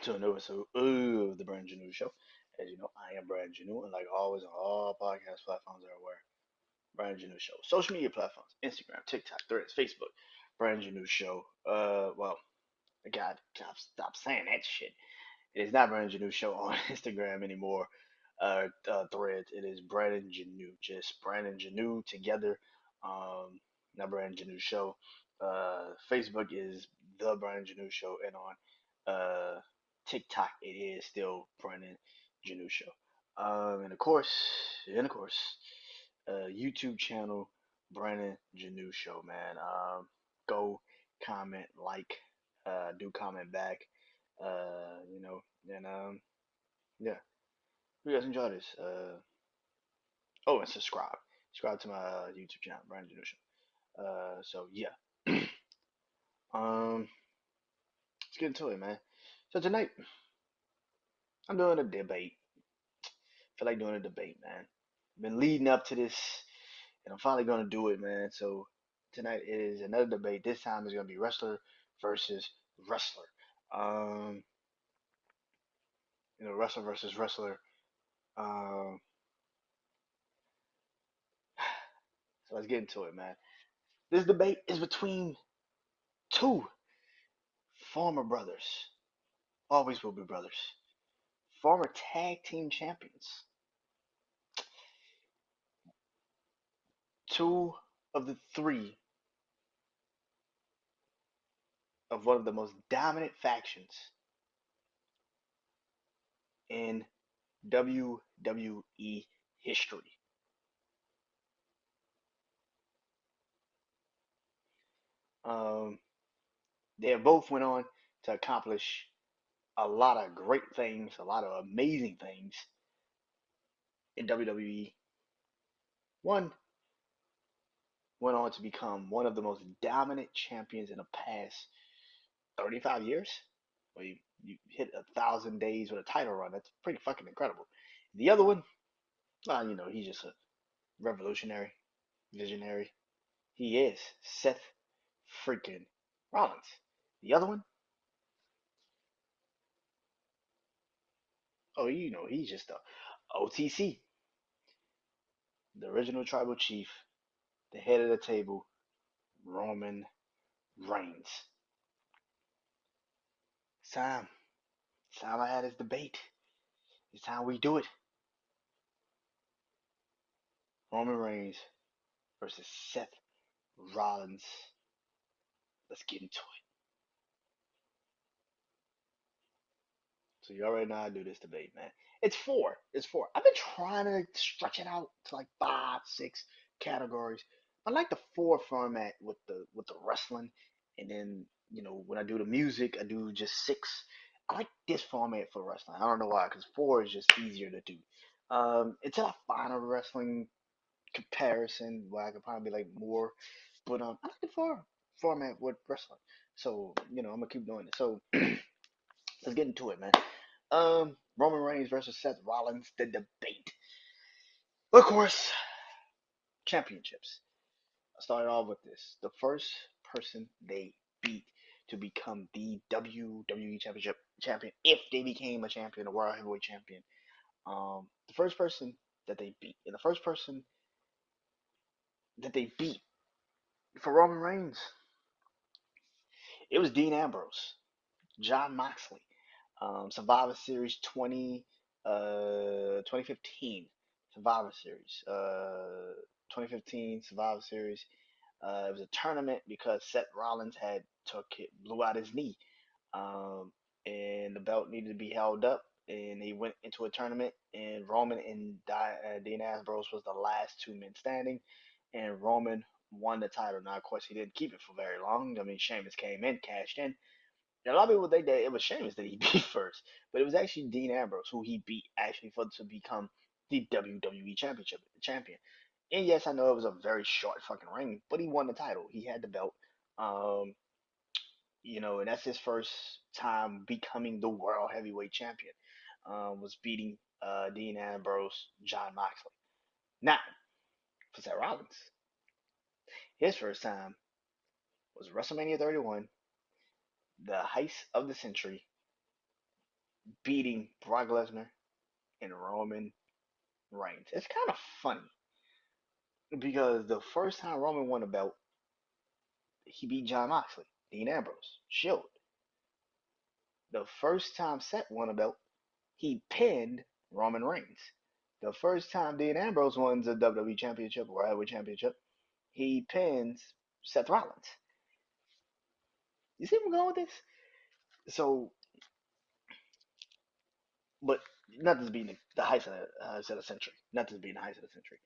to a new episode of the Brand Janeau Show. As you know, I am Brand Janeau, and like always on all podcast platforms everywhere, Brand Janeau Show. Social media platforms, Instagram, TikTok, Threads, Facebook, Brand Janeau Show. Well, God, stop saying that shit. It is not Brand Janeau Show on Instagram anymore. Threads. It is Brandon Janeau, just Brandon Janeau together. Not Brandon Janeau Show. Facebook is the Brandon Janeau Show, and on TikTok it is still Brandon Janeau Show. And of course, YouTube channel Brandon Janeau Show. Man, go comment, like, do comment back. You know, and yeah. If you guys enjoy this, oh, and subscribe. Subscribe to my YouTube channel, Brandon Janu Show. So yeah, let's get into it, man. So tonight, I'm doing a debate. Feel like doing a debate, man. Been leading up to this, and I'm finally gonna do it, man. So tonight is another debate. This time is gonna be wrestler versus wrestler. Um, wrestler versus wrestler. Um, so let's get into it, man. This debate is between two former brothers, always will be brothers, former tag team champions, two of the three of one of the most dominant factions in WWE history. Um, they have both went on to accomplish a lot of great things, a lot of amazing things in WWE. One went on to become one of the most dominant champions in the past 35 years. Well, you hit 1,000 days with a title run. That's pretty fucking incredible. The other one, well, he's just a revolutionary, visionary. He is Seth freaking Rollins. The other one, oh, he's just a OTC, the original tribal chief, the head of the table, Roman Reigns. It's time. It's time I had this debate. It's time we do it. Roman Reigns versus Seth Rollins. Let's get into it. So you already know how to do this debate, man. It's four. It's four. I've been trying to stretch it out to like five, six categories. I like the four format with the wrestling, and then when I do the music, I do just six. I like this format for wrestling. I don't know why, because four is just easier to do. Until I find a wrestling comparison where I could probably like more, but I like the four format with wrestling. So I'm gonna keep doing it. So let's get into it, man. Roman Reigns versus Seth Rollins, the debate. Of course, championships. I started off with this. The first person they beat to become the WWE Championship champion, if they became a champion, a World Heavyweight Champion. The first person that they beat, and the first person that they beat for Roman Reigns, it was Dean Ambrose, John Moxley, Survivor Series 2015 Survivor Series, 2015 Survivor Series. It was a tournament because Seth Rollins had blew out his knee, um, and the belt needed to be held up, and they went into a tournament, and Roman and Dean Ambrose was the last two men standing, and Roman won the title. Now, of course, he didn't keep it for very long. I mean, Sheamus came in, cashed in, and a lot of people think that it was Sheamus that he beat first, but it was actually Dean Ambrose who he beat actually for to become the WWE Championship champion. And yes, I know it was a very short fucking reign, but he won the title. He had the belt. Um, and that's his first time becoming the World Heavyweight Champion. Was beating Dean Ambrose, John Moxley. Now, for Seth Rollins, his first time was WrestleMania 31, the heist of the century, beating Brock Lesnar and Roman Reigns. It's kind of funny because the first time Roman won a belt, he beat John Moxley, Dean Ambrose, Shield. The first time Seth won a belt, he pinned Roman Reigns. The first time Dean Ambrose won the WWE Championship or Heavyweight Championship, he pins Seth Rollins. You see where I'm going with this? So, but nothing's beating the heights of the century. Nothing's beating the heights of the century.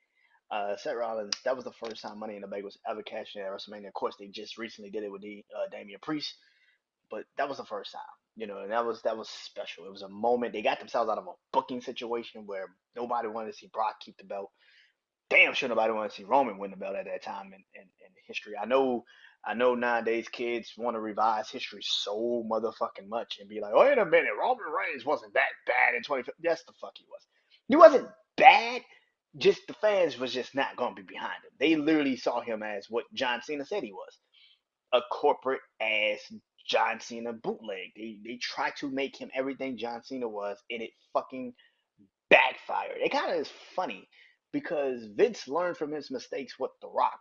Seth Rollins, that was the first time Money in the Bank was ever cashed in at WrestleMania. Of course, they just recently did it with Damian Priest, but that was the first time. And that was special. It was a moment. They got themselves out of a booking situation where nobody wanted to see Brock keep the belt. Damn sure nobody wanted to see Roman win the belt at that time in history. I know nowadays kids want to revise history so motherfucking much and be like, wait a minute, Roman Reigns wasn't that bad in 2015. Yes, the fuck he was. He wasn't bad. Just the fans was just not gonna be behind him. They literally saw him as what John Cena said he was, a corporate ass John Cena bootleg. They tried to make him everything John Cena was, and it fucking backfired. It kind of is funny because Vince learned from his mistakes with The Rock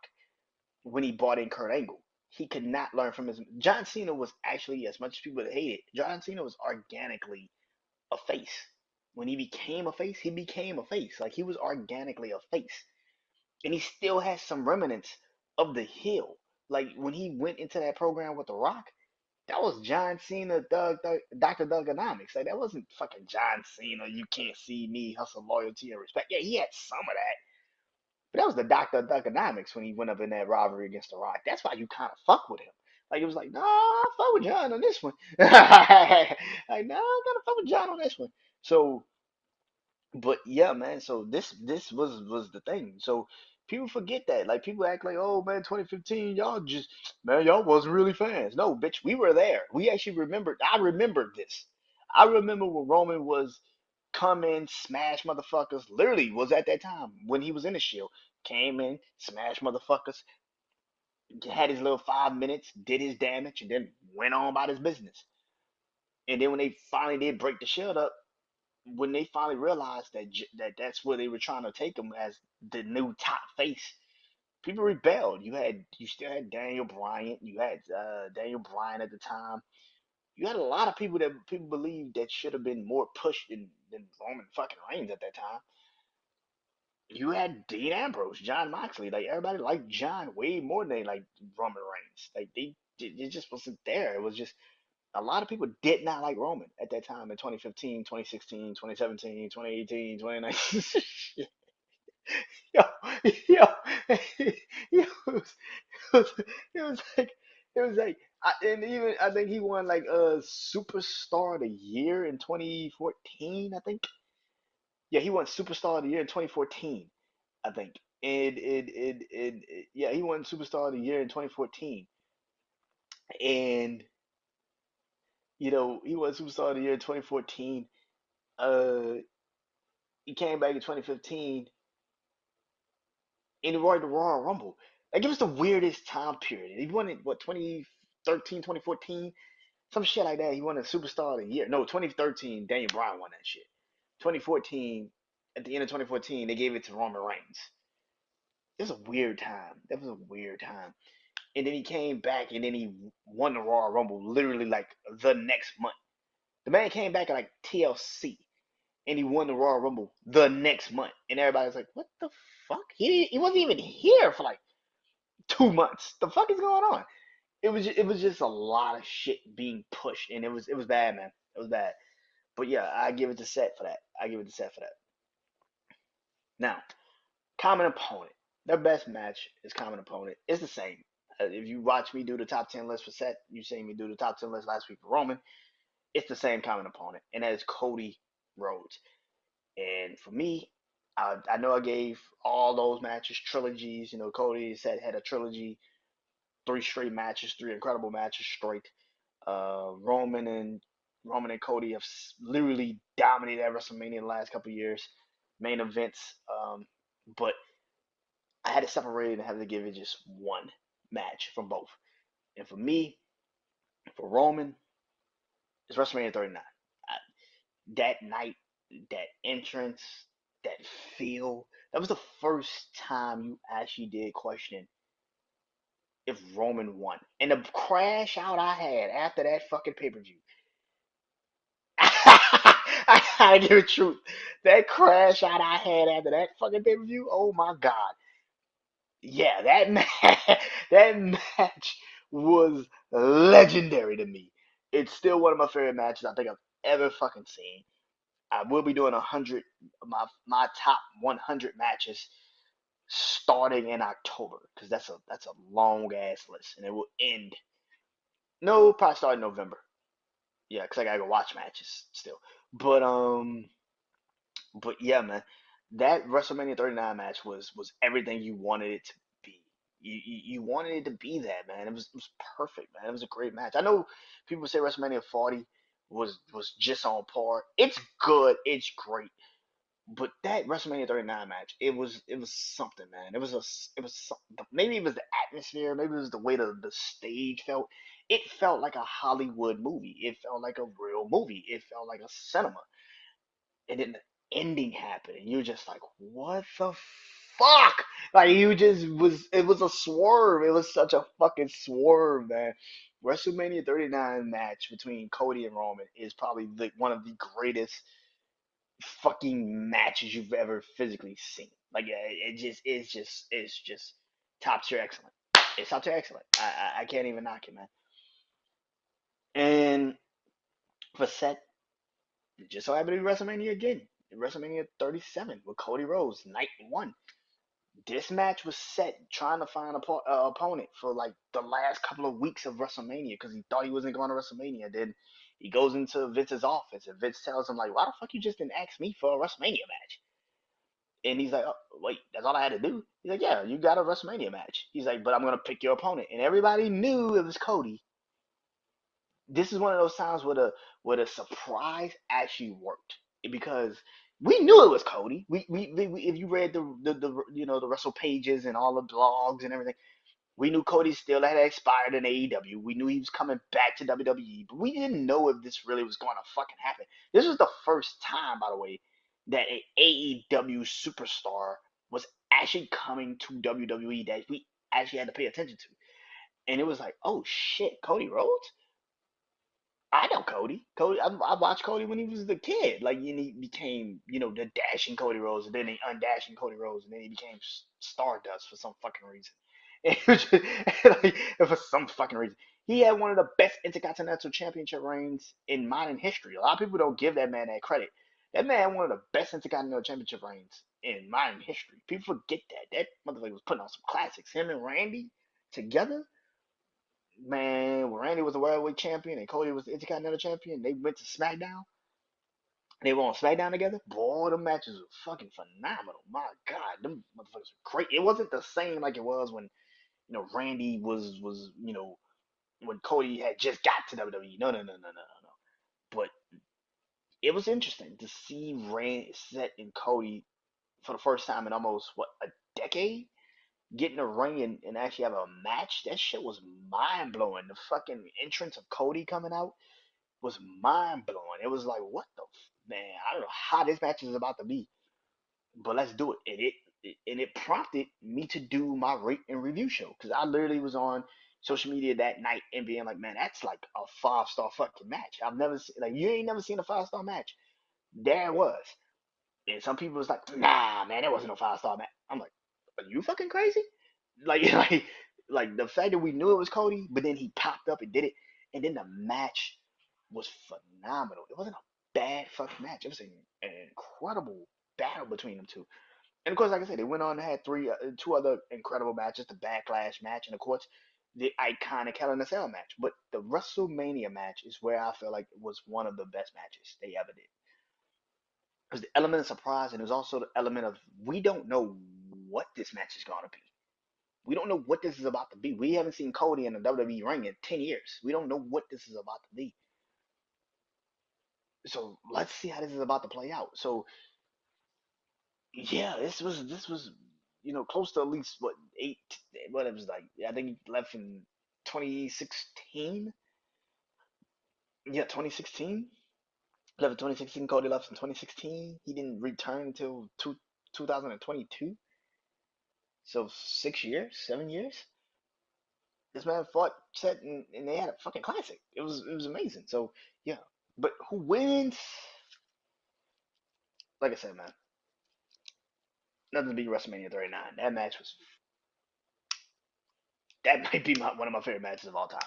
when he brought in Kurt Angle. He could not learn from his. John Cena was actually, as much as people hate it, John Cena was organically a face. When he became a face. Like he was organically a face. And he still has some remnants of the heel. Like when he went into that program with The Rock, that was John Cena, Dr. Thugonomics. Like that wasn't fucking John Cena. You can't see me, hustle, loyalty, and respect. Yeah, he had some of that, but that was the Dr. Thugonomics when he went up in that rivalry against The Rock. That's why you kind of fuck with him. Like it was like, nah, I fuck with John on this one. Like, nah, I gotta fuck with John on this one. So but yeah, man. So this was the thing. So people forget that. Like people act like, oh man, 2015, y'all wasn't really fans. No, bitch, we were there. We actually remembered. I remembered this. I remember when Roman was come in, smash motherfuckers. Literally was at that time when he was in the Shield. Came in, smash motherfuckers, had his little 5 minutes, did his damage, and then went on about his business. And then when they finally did break the Shield up, when they finally realized that's where they were trying to take him as the new top face, people rebelled. You still had Daniel Bryan. You had Daniel Bryan at the time. You had a lot of people that people believed that should have been more pushed than Roman fucking Reigns at that time. You had Dean Ambrose, John Moxley. Like everybody liked John way more than they liked Roman Reigns. Like it just wasn't there. It was just a lot of people did not like Roman at that time in 2015, 2016, 2017, 2018, 2019. Yo, yo, yo, was, it was like, and even I think he won like a Superstar of the Year in 2014. I think, yeah, he won Superstar of the Year in 2014. I think, yeah, he won Superstar of the Year in 2014, and he won Superstar of the Year in 2014. Uh, he came back in 2015 and he won the Royal Rumble. Like it was the weirdest time period. He won it what 2013, 2014, some shit like that. He won a Superstar of the Year. No, 2013, Daniel Bryan won that shit. 2014, at the end of 2014, they gave it to Roman Reigns. It was a weird time. That was a weird time. And then he came back and then he won the Royal Rumble literally like the next month. The man came back at like TLC and he won the Royal Rumble the next month. And everybody's like, what the fuck? He wasn't even here for like 2 months. The fuck is going on? It was just a lot of shit being pushed, and it was bad, man. It was bad. But yeah, I give it to Seth for that. I give it to Seth for that. Now, common opponent. Their best match is common opponent. It's the same. If you watch me do the top 10 list for Seth, you seen me do the top 10 list last week for Roman. It's the same common opponent, and that is Cody Rhodes. And for me, I know I gave all those matches trilogies. Cody said had a trilogy, 3 straight matches, 3 incredible matches straight. Roman and Cody have literally dominated at WrestleMania in the last couple of years, main events. But I had to separate it and have to give it just one match from both. And for me, for Roman, it's WrestleMania 39. that night, that entrance, that feel. That was the first time you actually did question if Roman won. And the crash out I had after that fucking pay per view. I gotta give it truth. That crash out I had after that fucking pay per view. Oh my god. Yeah, that match, that match was legendary to me. It's still one of my favorite matches I think I've ever fucking seen. I will be doing 100 my top 100 matches starting in October because that's a long ass list and it will end. No, probably start in November. Yeah, because I gotta go watch matches still. But but yeah, man, that WrestleMania 39 match was everything you wanted it to be. You wanted it to be that, man. It was perfect, man. It was a great match. I know people say WrestleMania 40 was just on par. It's good. It's great. But that WrestleMania 39 match, it was something, man. It was something. Maybe it was the atmosphere, maybe it was the way the stage felt. It felt like a Hollywood movie. It felt like a real movie. It felt like a cinema. And then the ending happened, and you're just like, what the fuck? Like you just was. It was a swerve. It was such a fucking swerve, man. WrestleMania 39 match between Cody and Roman is probably one of the greatest fucking matches you've ever physically seen. Like it's just top tier excellent. It's top tier excellent. I can't even knock it, man. And for Seth, it just so happened to be WrestleMania again. WrestleMania 37 with Cody Rhodes, night one. This match was set trying to find a opponent for like the last couple of weeks of WrestleMania because he thought he wasn't going to WrestleMania. Then he goes into Vince's office and Vince tells him like, "Why the fuck you just didn't ask me for a WrestleMania match?" And he's like, oh, wait, that's all I had to do? He's like, yeah, you got a WrestleMania match. He's like, but I'm going to pick your opponent. And everybody knew it was Cody. This is one of those times where the surprise actually worked because we knew it was Cody. We if you read the the Wrestle pages and all the blogs and everything, we knew Cody still had expired in AEW. We knew he was coming back to WWE, but we didn't know if this really was going to fucking happen. This was the first time, by the way, that an AEW superstar was actually coming to WWE that we actually had to pay attention to. And it was like, oh shit, Cody Rhodes? I know Cody. I watched Cody when he was the kid. Like, and he became, the dashing Cody Rhodes, and then he undashing Cody Rhodes, and then he became Stardust for some fucking reason. It was just, like, for some fucking reason, he had one of the best Intercontinental Championship reigns in modern history. A lot of people don't give that man that credit. That man had one of the best Intercontinental Championship reigns in modern history. People forget that. That motherfucker was putting on some classics. Him and Randy together, man, when Randy was the worldwide champion and Cody was the Intercontinental champion, they went to SmackDown. They were on SmackDown together. Boy, the matches were fucking phenomenal. My God, them motherfuckers were great. It wasn't the same like it was when Randy was when Cody had just got to WWE. No, no, no, no, no, no, no. But it was interesting to see Randy, Seth, and Cody for the first time in almost what a decade get in the ring and actually have a match. That shit was mind blowing. The fucking entrance of Cody coming out was mind blowing. It was like, what the man? I don't know how this match is about to be, but let's do it. And it prompted me to do my rate and review show because I literally was on social media that night and being like, man, that's like a 5-star fucking match. I've never seen, like, you ain't never seen a 5-star match. There it was. And some people was like, nah, man, that wasn't no 5-star match. I'm like, are you fucking crazy? Like, like the fact that we knew it was Cody, but then he popped up and did it, and then the match was phenomenal. It wasn't a bad fucking match. It was an incredible battle between them two. And of course, like I said, they went on and had two other incredible matches: the Backlash match, and of course, the iconic Hell in a Cell match. But the WrestleMania match is where I feel like it was one of the best matches they ever did. Because the element of surprise, and there's also the element of we don't know what this match is gonna be. We don't know what this is about to be. We haven't seen Cody in a WWE ring in 10 years. We don't know what this is about to be. So let's see how this is about to play out. So yeah, this was close to at least what eight, what it was like. I think he left in 2016. Yeah, 2016. Left in 2016. Cody left in 2016. He didn't return until 2022. So 6 years, 7 years. This man fought Seth, and they had a fucking classic. It was amazing. So yeah, but who wins? Like I said, man, nothing to beat WrestleMania 39. That might be one of my favorite matches of all time.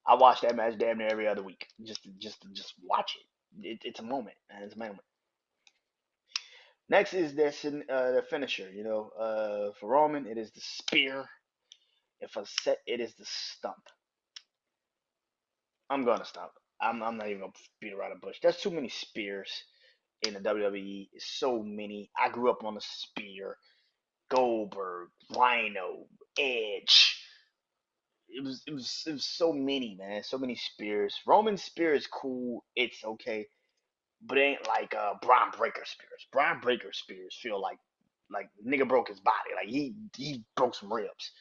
I watch that match damn near every other week, just watch it. It's a moment, man. It's a moment. Next is their finisher. For Roman, it is the spear. And for Seth, it is the stump. I'm gonna stop. I'm not even gonna beat around the bush. There's too many spears in the WWE. So many. I grew up on the spear. Goldberg, Rhino, Edge. It was so many, man. So many spears. Roman spear is cool. It's okay, but it ain't like Braun Breaker spears. Braun Breaker spears feel like nigga broke his body. Like he broke some ribs.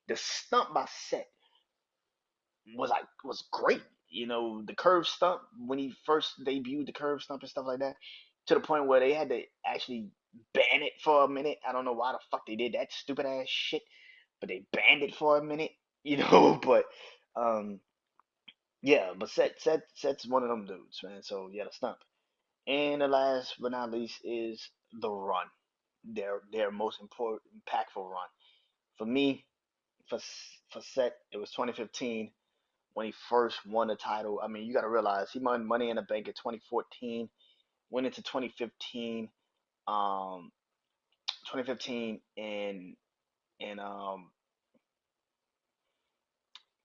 The stump by Seth was great. The curve stump when he first debuted the curve stump and stuff like that, to the point where they had to actually ban it for a minute. I don't know why the fuck they did that stupid ass shit, but they banned it for a minute. But um, yeah, but Seth's one of them dudes, man. So yeah, the stump. And the last but not least is the run. Their most important, impactful run. For me, for Seth, it was 2015 when he first won the title. I mean, you got to realize he won Money in the Bank in 2014, went into um, 2015 and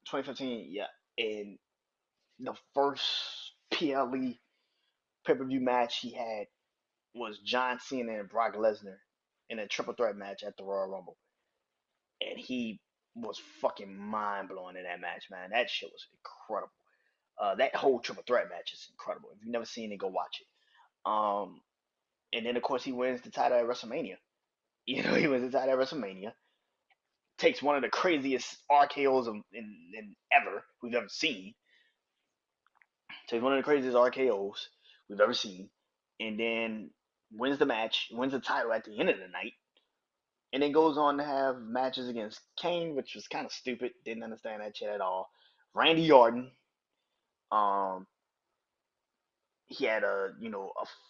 2015, yeah, and the first PLE pay-per-view match he had was John Cena and Brock Lesnar in a triple threat match at the Royal Rumble, and he was fucking mind blowing in that match, man. That shit was incredible. That whole triple threat match is incredible. If you've never seen it, go watch it. And then of course he wins the title at WrestleMania. He wins the title at WrestleMania. Takes one of the craziest RKO's in ever we've ever seen. Takes one of the craziest RKO's we've ever seen, and then wins the match, wins the title at the end of the night, and then goes on to have matches against Kane, which was kind of stupid. Didn't understand that shit at all. Randy Orton. Um, he had a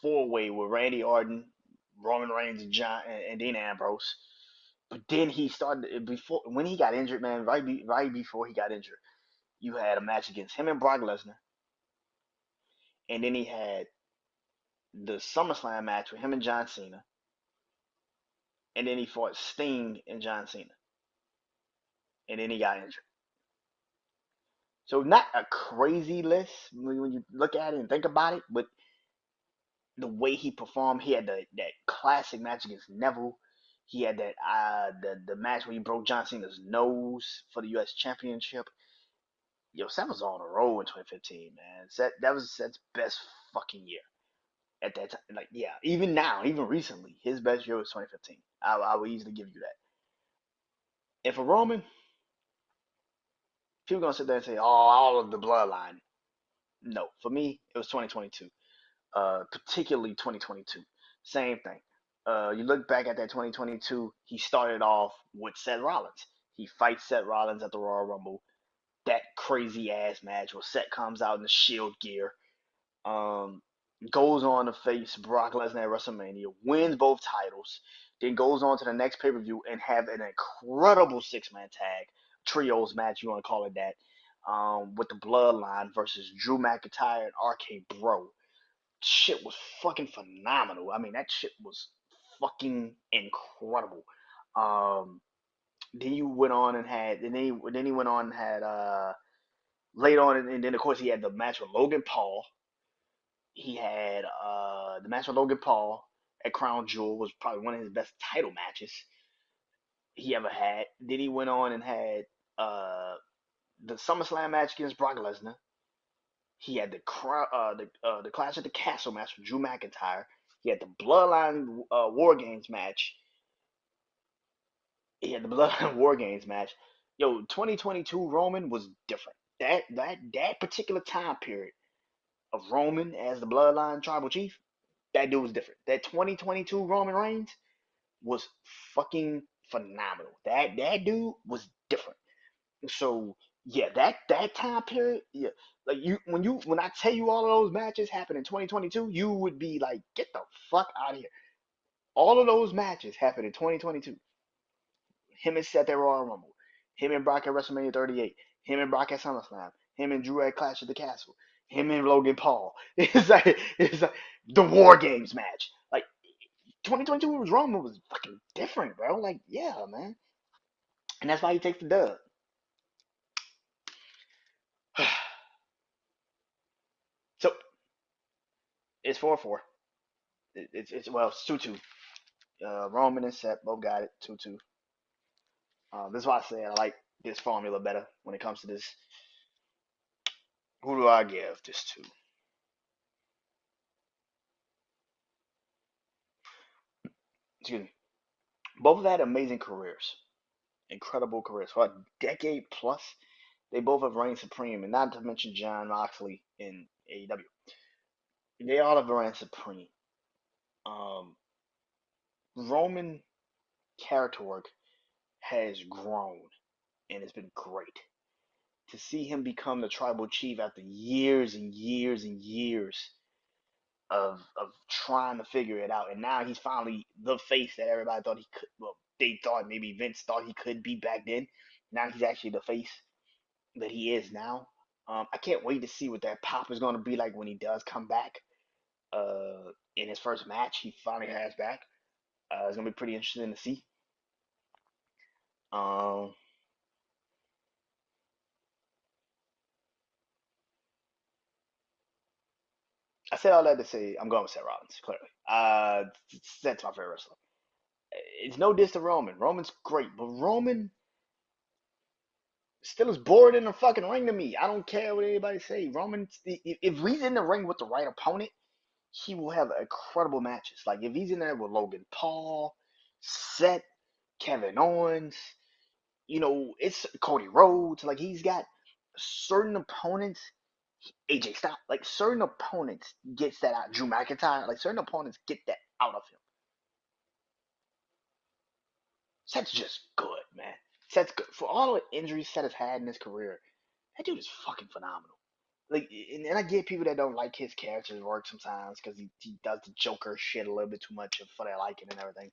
4-way with Randy Orton, Roman Reigns, and John, and Dean Ambrose. But then he started before when he got injured, man. Right before he got injured, you had a match against him and Brock Lesnar, and then he had the SummerSlam match with him and John Cena, and then he fought Sting and John Cena, and then he got injured. So not a crazy list when you look at it and think about it, but the way he performed, he had that classic match against Neville. He had the match where he broke John Cena's nose for the U.S. Championship. Yo, Seth was on a roll in 2015, man. That was Seth's best fucking year at that time. Like, yeah, even now, even recently, his best year was 2015. I would easily give you that. And for Roman, people gonna sit there and say, "Oh, all of the bloodline." No, for me, it was 2022. Particularly 2022. Same thing. You look back at that 2022, he started off with Seth Rollins. He fights Seth Rollins at the Royal Rumble. That crazy ass match where Seth comes out in the Shield gear. Um, Goes on to face Brock Lesnar at WrestleMania, wins both titles, then goes on to the next pay per view and have an incredible 6-man tag trios match, you want to call it that, with the Bloodline versus Drew McIntyre and RK Bro. Shit was fucking phenomenal. I mean, that shit was fucking incredible. Um, then you went on and had, then he went on and had later on, and then of course he had the match with Logan Paul. He had the match with Logan Paul at Crown Jewel was probably one of his best title matches he ever had. Then he went on and had uh the SummerSlam match against Brock Lesnar. He had the Clash at the Castle match with Drew McIntyre. He had the Bloodline War Games match. He had the Bloodline War Games match. Yo, 2022 Roman was different. That particular time period of Roman as the Bloodline Tribal Chief, that dude was different. That 2022 Roman Reigns was fucking phenomenal. That dude was different. So yeah, that time period, yeah, like when I tell you all of those matches happened in 2022, you would be like, get the fuck out of here. All of those matches happened in 2022. Him and Seth at Royal Rumble, him and Brock at WrestleMania 38, him and Brock at SummerSlam, him and Drew at Clash of the Castle, him and Logan Paul. It's like the War Games match. Like 2022 was Roman was fucking different, bro. Like yeah, man, and that's why he takes the dub. So it's 4-4. It's well, it's 2-2. Roman and Seth both got it 2-2. This is why I say I like this formula better when it comes to this. Who do I give this to? Excuse me. Both have had amazing careers, incredible careers for a decade plus. They both have reigned supreme, and not to mention John Moxley in AEW. They all have reigned supreme. Um, Roman character work has grown, and it's been great to see him become the tribal chief after years and years and years of trying to figure it out, and now he's finally the face that everybody thought he could. Well, they thought maybe Vince thought he could be back then. Now he's actually the face that he is now. I can't wait to see what that pop is going to be like when he does come back. In his first match, he finally has back. It's gonna be pretty interesting to see. Um, I said all that to say I'm going with Seth Rollins. Clearly, Seth's my favorite wrestler. It's no diss to Roman. Roman's great, but Roman still is bored in the fucking ring to me. I don't care what anybody say. Roman, if he's in the ring with the right opponent, he will have incredible matches. Like if he's in there with Logan Paul, Seth, Kevin Owens, it's Cody Rhodes. Like he's got certain opponents. AJ Styles, like certain opponents gets that out. Drew McIntyre, like certain opponents get that out of him. Seth's just good, man. Seth's good for all the injuries Seth has had in his career. That dude is fucking phenomenal. Like, and I get people that don't like his character's work sometimes because he does the Joker shit a little bit too much for their liking and everything.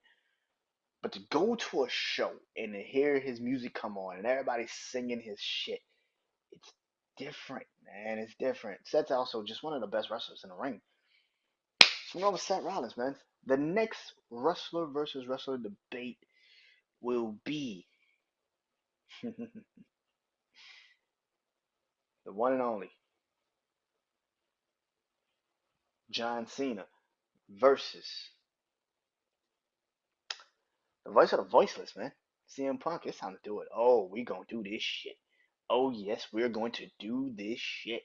But to go to a show and to hear his music come on and everybody singing his shit, it's different, man. It's different. Seth's also just one of the best wrestlers in the ring. So I'm going with Seth Rollins, man. The next wrestler versus wrestler debate will be the one and only John Cena versus the voice of the voiceless, man. CM Punk. It's time to do it. Oh, we gonna do this shit. Oh yes, we're going to do this shit.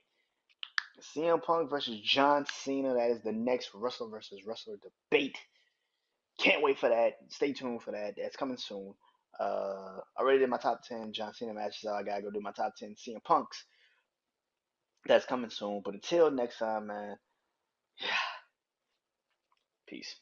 CM Punk versus John Cena. That is the next wrestler versus wrestler debate. Can't wait for that. Stay tuned for that. That's coming soon. I already did my top 10 John Cena matches. So I gotta go do my top 10 CM Punks. That's coming soon. But until next time, man. Peace.